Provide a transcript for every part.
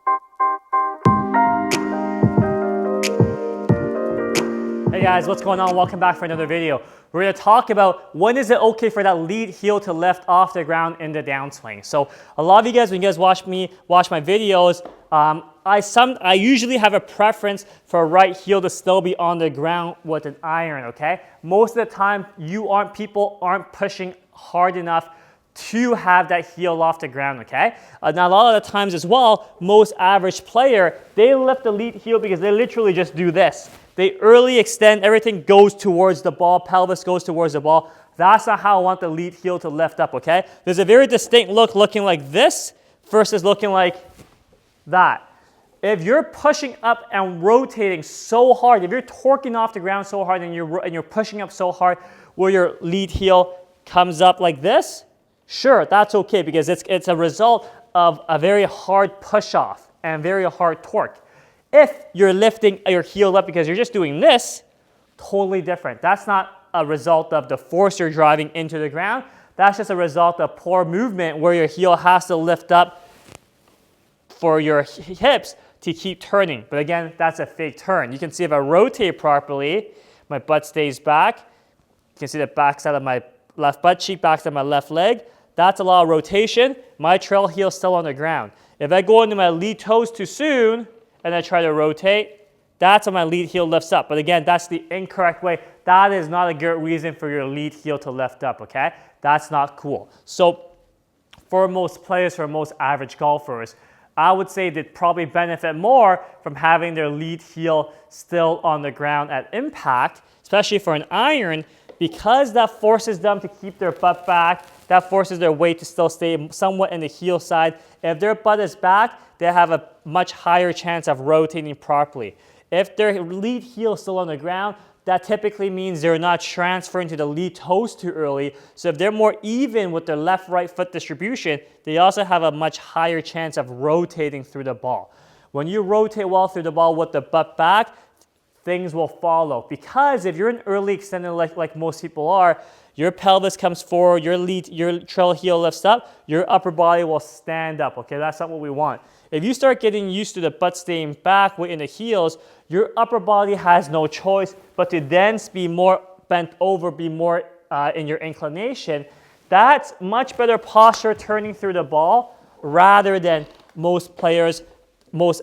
Hey guys, what's going on? Welcome back for another video. We're going to talk about when is it okay for that lead heel to lift off the ground in the downswing. So a lot of you guys, when you guys watch my videos, I usually have a preference for right heel to still be on the ground with an iron, okay? Most of the time, people aren't pushing hard enough to have that heel off the ground, okay? Now, a lot of the times as well, most average player, they lift the lead heel because they literally just do this. They early extend, everything goes towards the ball, pelvis goes towards the ball. That's not how I want the lead heel to lift up, okay? There's a very distinct look looking like this versus looking like that. If you're pushing up and rotating so hard, if you're torquing off the ground so hard and you're pushing up so hard where your lead heel comes up like this, sure, that's okay because it's a result of a very hard push-off and very hard torque. If you're lifting your heel up because you're just doing this, totally different. That's not a result of the force you're driving into the ground. That's just a result of poor movement where your heel has to lift up for your hips to keep turning. But again, that's a fake turn. You can see if I rotate properly, my butt stays back. You can see the backside of my left butt cheek, backside of my left leg. That's a lot of rotation. My trail heel is still on the ground. If I go into my lead toes too soon, and I try to rotate, that's when my lead heel lifts up. But again, that's the incorrect way. That is not a good reason for your lead heel to lift up, okay? That's not cool. So for most players, for most average golfers, I would say they'd probably benefit more from having their lead heel still on the ground at impact, especially for an iron, because that forces them to keep their butt back. That forces their weight to still stay somewhat in the heel side. If their butt is back, they have a much higher chance of rotating properly. If their lead heel is still on the ground, that typically means they're not transferring to the lead toes too early. So if they're more even with their left-right foot distribution, they also have a much higher chance of rotating through the ball. When you rotate well through the ball with the butt back, things will follow. Because if you're an early extender like most people are, your pelvis comes forward, your trail heel lifts up, your upper body will stand up, okay? That's not what we want. If you start getting used to the butt staying back in the heels, your upper body has no choice but to then be more bent over, be more in your inclination. That's much better posture turning through the ball rather than most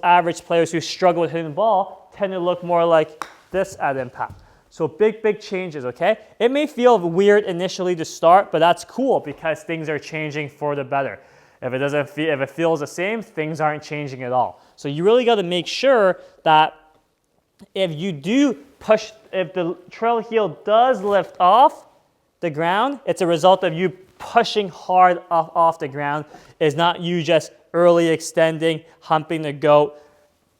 average players who struggle with hitting the ball tend to look more like this at impact. So big changes, okay? It may feel weird initially to start, but that's cool because things are changing for the better. If it feels the same, things aren't changing at all. So you really got to make sure that if you do push, if the trail heel does lift off the ground, it's a result of you pushing hard off the ground. It's not you just early extending, humping the goat,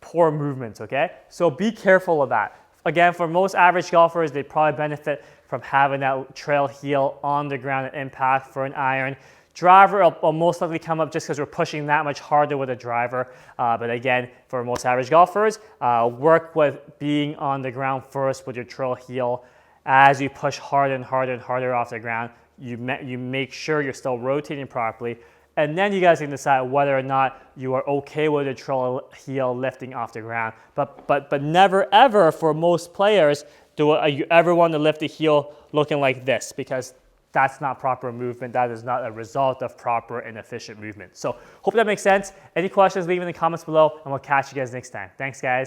poor movements, okay? So be careful of that. Again, for most average golfers, they probably benefit from having that trail heel on the ground at impact for an iron. Driver will most likely come up just because we're pushing that much harder with a driver. But again, for most average golfers, work with being on the ground first with your trail heel. As you push harder and harder and harder off the ground, you make sure you're still rotating properly. And then you guys can decide whether or not you are okay with the trail heel lifting off the ground. But never ever for most players do you ever want to lift the heel looking like this, because that's not proper movement. That is not a result of proper and efficient movement. So hope that makes sense. Any questions, leave in the comments below and we'll catch you guys next time. Thanks guys.